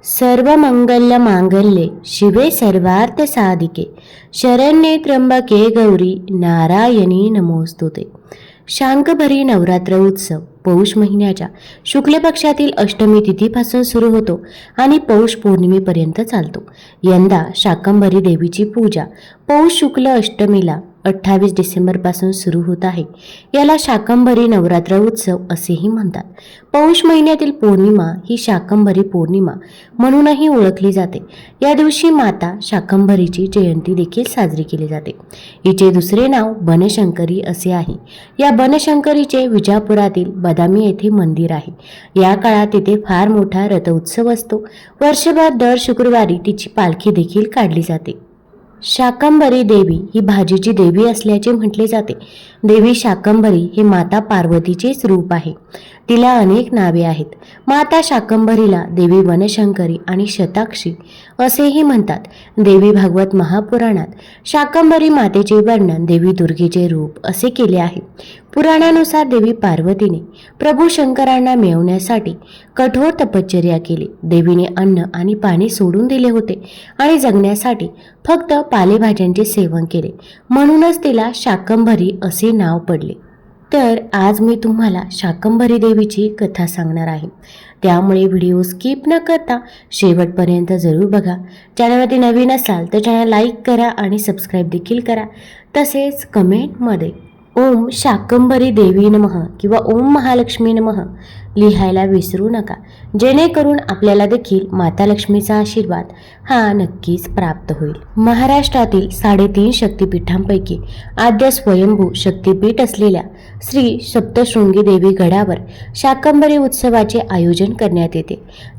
सर्वमंगल मांगल्ये शिवे सर्वार्थ साधिके शरण्ये त्र्यंबके गौरी नारायणी नमोस्तुते. शाकंभरी नवरात्र उत्सव पौष महिन्याच्या शुक्ल पक्षातील अष्टमी तिथीपासून सुरू होतो आणि पौष पौर्णिमेपर्यंत चालतो. यंदा शाकंभरी देवीची पूजा पौष शुक्ल अष्टमीला 28 डिसेंबरपासून सुरू होत आहे. याला शाकंभरी नवरात्र उत्सव असेही म्हणतात. पौष महिन्यातील पौर्णिमा ही शाकंभरी पौर्णिमा म्हणूनही ओळखली जाते. या दिवशी माता शाकंभरीची जयंती देखील साजरी केली जाते. हिचे दुसरे नाव बनशंकरी असे आहे. या बनशंकरीचे विजापुरातील बदामी येथे मंदिर आहे. या काळात तिथे फार मोठा रथ उत्सव असतो. वर्षभर दर शुक्रवारी तिची पालखी देखील काढली जाते. शाकंभरी देवी ही भाजीची देवी असल्याचे म्हटले जाते. देवी शाकंभरी हे माता पार्वतीचेच रूप आहे. तिला अनेक नावे आहेत. माता शाकंभरीला देवी वनशंकरी आणि शताक्षी असेही म्हणतात. देवी भागवत महापुराणात शाकंभरी मातेचे वर्णन देवी दुर्गेचे रूप असे केले आहे. पुराणानुसार देवी पार्वतीने प्रभू शंकरांना मिळवण्यासाठी कठोर तपश्चर्या केली. देवीने अन्न आणि पाणी सोडून दिले होते आणि जगण्यासाठी फक्त पालेभाज्यांचे सेवन केले. म्हणूनच तिला शाकंभरी असे नाव पडले. तर आज मी तुम्हाला शाकंभरी देवीची कथा सांगणार आहे. त्यामुळे व्हिडिओ स्किप न करता शेवटपर्यंत जरूर बघा. चॅनलवरती नवीन असाल तर चॅनल लाईक करा आणि सबस्क्राईब देखील करा. तसेच कमेंटमध्ये ओम शाकंभरी देवी नमः किंवा ओम महालक्ष्मी नमः लिहायला विसरू नका, जेणेकरून आपल्याला देखील माता लक्ष्मीचा आशीर्वाद हा नक्कीच प्राप्त होईल. महाराष्ट्रातील 3.5 शक्तिपीठांपैकी आद्य स्वयंभू शक्तिपीठ असलेल्या श्री सप्तशृंगी देवी गडावर शाकंभरी उत्सवाचे आयोजन करण्यात येते.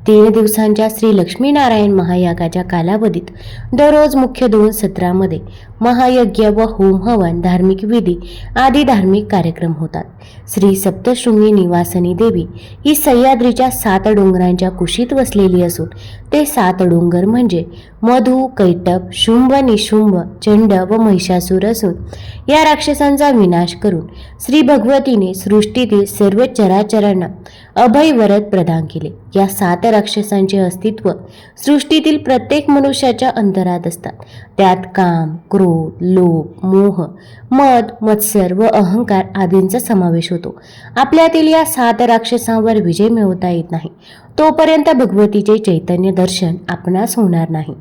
3 दिवसांच्या श्री लक्ष्मीनारायण महायागाच्या कालावधीत दररोज मुख्य 2 सत्रामध्ये महायज्ञ व होम हवन, धार्मिक विधी आदी धार्मिक कार्यक्रम होतात. श्री सप्तशृंगी निवासनी देवी ही सह्याद्रीच्या 7 डोंगरांच्या कुशीत वसलेली असून ते 7 डोंगर म्हणजे मधु, कैटभ, शुंभ, निशुंभ, चंड व महिषासूर असून या राक्षसांचा विनाश करून श्री भगवतीने सृष्टीतील सर्व चराचरांना अभय वरद प्रदान केले. या 7 राक्षसांचे अस्तित्व सृष्टीतील प्रत्येक मनुष्याच्या अंतरात असतात. त्यात काम, क्रोध, लोभ, मोह, मद, मत्सर व अहंकार आदींचा समावेश होतो. आपल्यातील या 7 राक्षसांवर विजय मिळवता येत नाही तोपर्यंत भगवतीचे चैतन्य दर्शन आपणास होणार नाही.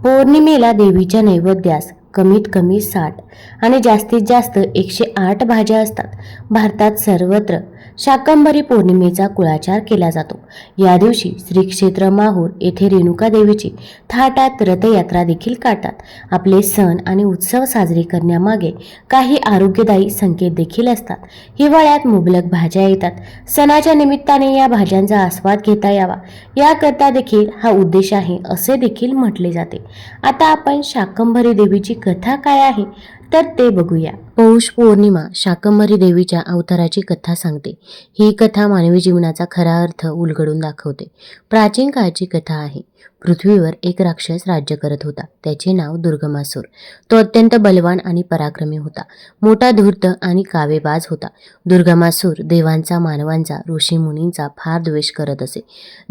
पौर्णिमेला देवीच्या नैवेद्यास कमीत कमी 60 आणि जास्तीत जास्त 108 भाज्या असतात. भारतात सर्वत्र शाकंभरी पौर्णिमेचा कुळाचार केला जातो. या दिवशी श्री क्षेत्र माहूर येथे रेणुका देवीची थाटात रथयात्रा देखील काढतात. आपले सण आणि उत्सव साजरे करण्यामागे काही आरोग्यदायी संकेत देखील असतात. हिवाळ्यात मुबलक भाज्या येतात. सणाच्या निमित्ताने या भाज्यांचा आस्वाद घेता यावा याकरता देखील हा उद्देश आहे असे देखील म्हटले जाते. आता आपण शाकंभरी देवीची कथा काय आहे तर ते बघूया. पौष पौर्णिमा शाकंभरी देवीच्या अवताराची कथा सांगते. ही कथा मानवी जीवनाचा खरा अर्थ उलगडून दाखवते. प्राचीन काळची कथा आहे. पृथ्वीवर एक राक्षस राज्य करत होता. त्याचे नाव दुर्गमासूर. तो अत्यंत बलवान आणि पराक्रमी होता. मोठा धूर्त आणि कावेबाज होता. दुर्गमासूर देवांचा, मानवांचा, ऋषीमुनींचा फार द्वेष करत असे.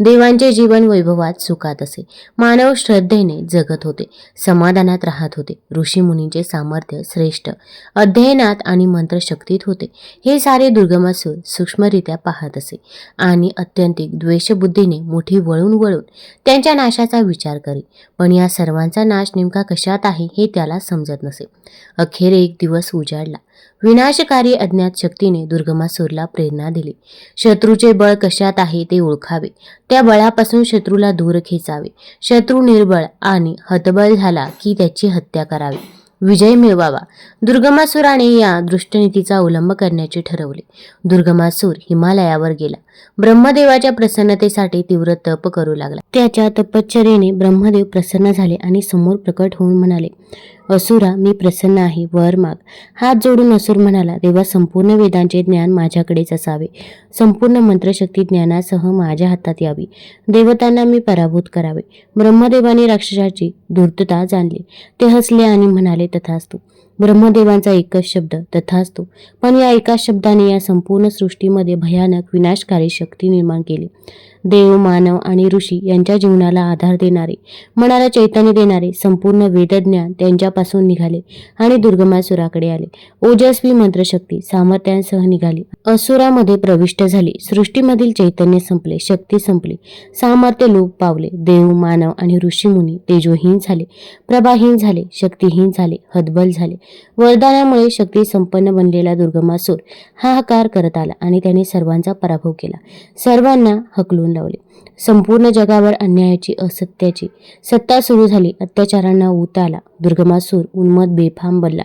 देवांचे जीवन वैभवात सुखात असे. मानव श्रद्धेने जगत होते, समाधानात राहत होते. ऋषीमुनींचे सामर्थ्य श्रेष्ठ, अध्ययनात आणि मंत्रशक्तीत होते. हे सारे दुर्गमासूर सूक्ष्मरित्या पाहत असे आणि अत्यंतिक द्वेषबुद्धीने मोठी वळून वळून त्यांच्या नाशाचा विचार करी. पण या सर्वांचा नाश नेमका कशात आहे हे त्याला समजत नसे. अखेर एक दिवस उजाडला. विनाशकारी अज्ञात शक्तीने दुर्गमासूरला प्रेरणा दिली. शत्रूचे बळ कशात आहे ते ओळखावे, त्या बळापासून शत्रूला दूर खेचावे. शत्रू निर्बळ आणि हतबल झाला की त्याची हत्या करावी, विजय मिळवावा. दुर्गमासूराने या दृष्टनीतीचा अवलंब करण्याचे ठरवले. दुर्गमासूर हिमालयावर गेला. ब्रह्मदेवाच्या प्रसन्नतेसाठी तीव्र तप करू लागला. त्याच्या तपश्चर्येने ब्रह्मदेव प्रसन्न झाले आणि समोर प्रकट होऊन म्हणाले, असुरा, मी प्रसन्न आहे, वर माग. हात जोडून असुर म्हणाला, देवा, संपूर्ण वेदांचे ज्ञान माझ्याकडेच असावे. संपूर्ण मंत्रशक्ती ज्ञानासह माझ्या हातात यावी. देवतांना मी पराभूत करावे. ब्रह्मदेवाने राक्षसाची धूर्तता जाणली. ते हसले आणि म्हणाले, तथास्तु. ब्रह्मदेवांचा एकच शब्द, तथास्तु. पण या एका शब्दाने या संपूर्ण सृष्टीमध्ये भयानक विनाशकारी शक्ती निर्माण केली. देव, मानव आणि ऋषी यांच्या जीवनाला आधार देणारे, मनाला चैतन्य देणारे संपूर्ण वेदज्ञान त्यांच्यापासून निघाले आणि दुर्गमासुराकडे आले. ओजस्वी मंत्रशक्ती सामर्थ्यांसह निघाली, असुरामध्ये प्रविष्ट झाली. सृष्टीमधील चैतन्य संपले, शक्ती संपली, सामर्थ्य लोप पावले. देव, मानव आणि ऋषीमुनी तेजोहीन झाले, प्रभाहीन झाले, शक्तिहीन झाले, हतबल झाले. वरदानामुळे शक्ती संपन्न बनलेला दुर्गमासूर हाहाकार करत आला आणि त्याने सर्वांचा पराभव केला, सर्वांना हकलून लावले. संपूर्ण जगावर अन्यायाची, असत्याची सत्ता सुरू झाली. अत्याचारांना ऊत आला. दुर्गमासूर उन्मत्त बेफाम बनला.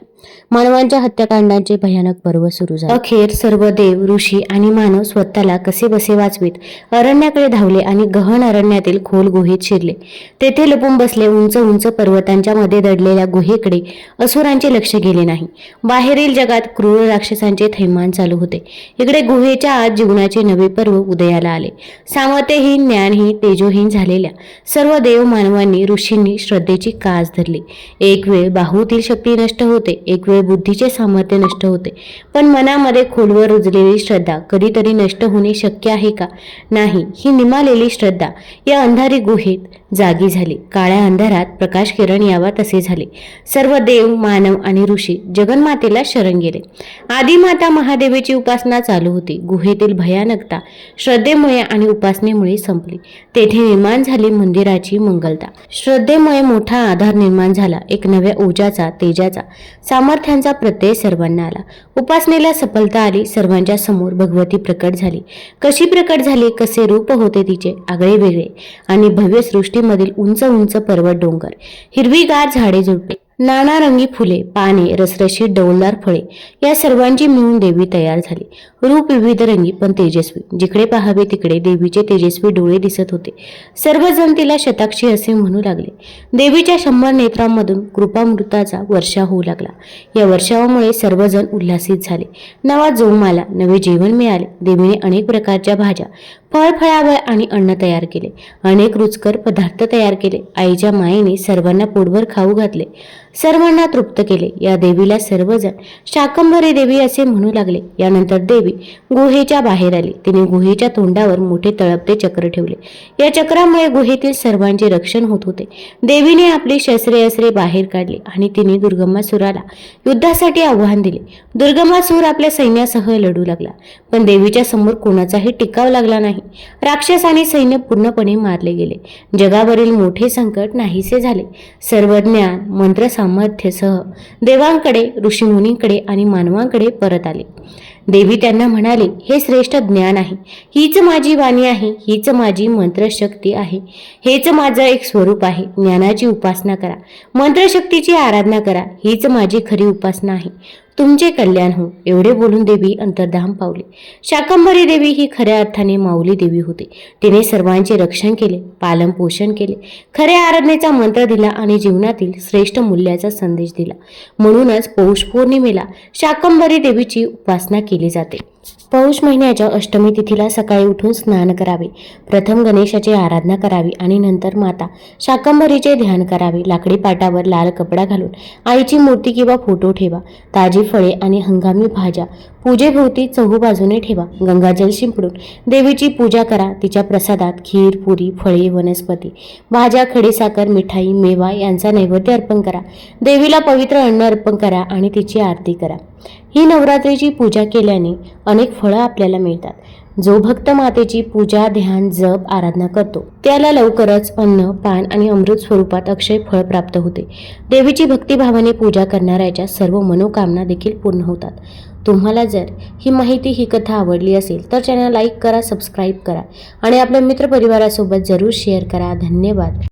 मानवांच्या हत्याकांडांचे भयानक पर्व सुरू झाले. अखेर सर्व देव, ऋषी आणि मानव स्वतःला कसे बसे वाचवीत अरण्याकडे धावले आणि गहन अरण्यातील खोल गुहेत शिरले. तेथे लपून बसले. उंच उंच पर्वतांच्या मध्ये दडलेल्या गुहेकडे असुरांचे लक्ष गेले नाही. बाहेरील जगात क्रूर राक्षसांचे थैमान चालू होते. इकडे गुहेच्या आत जीवनाचे नवे पर्व उदयाला आले. सामर्थ्यहीन, ज्ञानहीन, तेजोहीन झालेल्या सर्व देव, मानवांनी, ऋषींनी श्रद्धेची कास धरली. एक वेळ बाहूतील शक्ती नष्ट होते, एक वेळ बुद्धीचे सामर्थ्य नष्ट होते, पण मनामध्ये खोलवर रुजलेली श्रद्धा कधीतरी नष्ट होणे शक्य आहे का? नाही. ही निमालेली श्रद्धा या अंधारी गुहेत जागी झाली. काळ्या अंधारात प्रकाश किरण यावा तसे झाले. सर्व देव, मानव आणि ऋषी जगन्मातेला शरण गेले. आदिमाता महादेवीची उपासना चालू होती. गुहेतील भयानकता श्रद्धेमुळे आणि उपासनेमुळे संपली. तेथे निर्माण झाली मंदिराची मंगलता. श्रद्धेमुळे मोठा आधार निर्माण झाला. एक नव्या ऊर्जाचा, तेजाचा, सामर्थ्यांचा प्रत्यय सर्वांना आला. उपासनेला सफलता आली. सर्वांच्या समोर भगवती प्रकट झाली. कशी प्रकट झाली, कसे रूप होते तिचे, आगळे वेगळे आणि भव्य सृष्टीमधील उंच उंच पर्वत, डोंगर, हिरवीगार झाडे झुडपे, नानारंगी फुले, पाने, रसरशीत डौलदार फळे या सर्वांची मिळून देवी तयार झाली. रूप विविध रंगी पण तेजस्वी. जिकडे पाहावे तिकडे देवीचे तेजस्वी डोळे दिसत होते. सर्वजण तिला शताक्षी असे म्हणू लागले. देवीच्या 100 नेत्रांमधून कृपामृताचा वर्षाव होऊ लागला. या वर्षावामुळे सर्वजण उल्हासित झाले. नवा जोम आला, नवे जीवन मिळाले. देवीने अनेक प्रकारच्या भाज्या, फळफळावळ आणि अन्न तयार केले. अनेक रुचकर पदार्थ तयार केले. आईच्या मायेने सर्वांना पोटभर खाऊ घातले, सर्वांना तृप्त केले. या देवीला सर्वजण शाकंभरी देवी असे म्हणू लागले. यानंतर देवी गुहेच्या बाहेर आली. तिने गुहेच्या तोंडावर मोठे तळपते चक्र ठेवले. या चक्रामुळे गुहेतील सर्वांचे रक्षण होत होते. देवीने आपली शस्त्रे अस्त्रे बाहेर काढली आणि तिने दुर्गमासुराला युद्धासाठी आव्हान दिले. दुर्गमासूर आपल्या सैन्यासह लढू लागला, पण देवीच्या समोर कोणाचाही टिकाव लागला नाही. राक्षस आणि सैन्य पूर्णपणे मारले गेले. जगावरील मोठे संकट नाहीसे झाले. सर्व ज्ञान, मंत्र, सामर्थ्यसह देवांकडे, ऋषीमुनींकडे आणि मानवांकडे परत आले. देवी त्यांना म्हणाले, हे श्रेष्ठ ज्ञान आहे, हीच माझी वाणी आहे, हीच माझी मंत्रशक्ती आहे, हेच माझं एक स्वरूप आहे. ज्ञानाची उपासना करा, मंत्रशक्तीची आराधना करा, हीच माझी खरी उपासना आहे. तुमचे कल्याण हो. एवढे बोलून देवी अंतर्धान पावली. शाकंभरी देवी ही खऱ्या अर्थाने माऊली देवी होती. तिने सर्वांचे रक्षण केले, पालन पोषण केले, खऱ्या आराधनेचा मंत्र दिला आणि जीवनातील श्रेष्ठ मूल्याचा संदेश दिला. म्हणूनच पौष पौर्णिमेला शाकंभरी देवीची उपासना केली जाते. पौष महिन्याच्या अष्टमी तिथीला सकाळी उठून स्नान करावे. प्रथम गणेशाची आराधना करावी आणि नंतर माता शाकंभरीचे ध्यान करावे. लाकडी पाटावर लाल कपडा घालून आईची मूर्ती किंवा फोटो ठेवा. ताजी फळे आणि हंगामी भाज्या पूजेभोवती चहूबाजूने ठेवा. गंगाजल शिंपडून देवीची पूजा करा. तिच्या प्रसादात खीर, पुरी, फळे, वनस्पती, भाज्या, खडीसाखर, मिठाई, मेवा यांचा नैवेद्य अर्पण करा. देवीला पवित्र अन्न अर्पण करा आणि तिची आरती करा. ही नवरात्रीची पूजा केल्याने अनेक फळं आपल्याला मिळतात. जो भक्त मातेची पूजा, ध्यान, जप, आराधना करतो त्याला लवकरच अन्न, पान आणि अमृत स्वरूपात अक्षय फळ प्राप्त होते. देवीची भक्तिभावाने पूजा करणाऱ्याच्या सर्व मनोकामना देखील पूर्ण होतात. तुम्हाला जर ही माहिती, ही कथा आवडली असेल तर चॅनल लाईक करा, सबस्क्राईब करा आणि आपल्या मित्रपरिवारासोबत जरूर शेअर करा. धन्यवाद.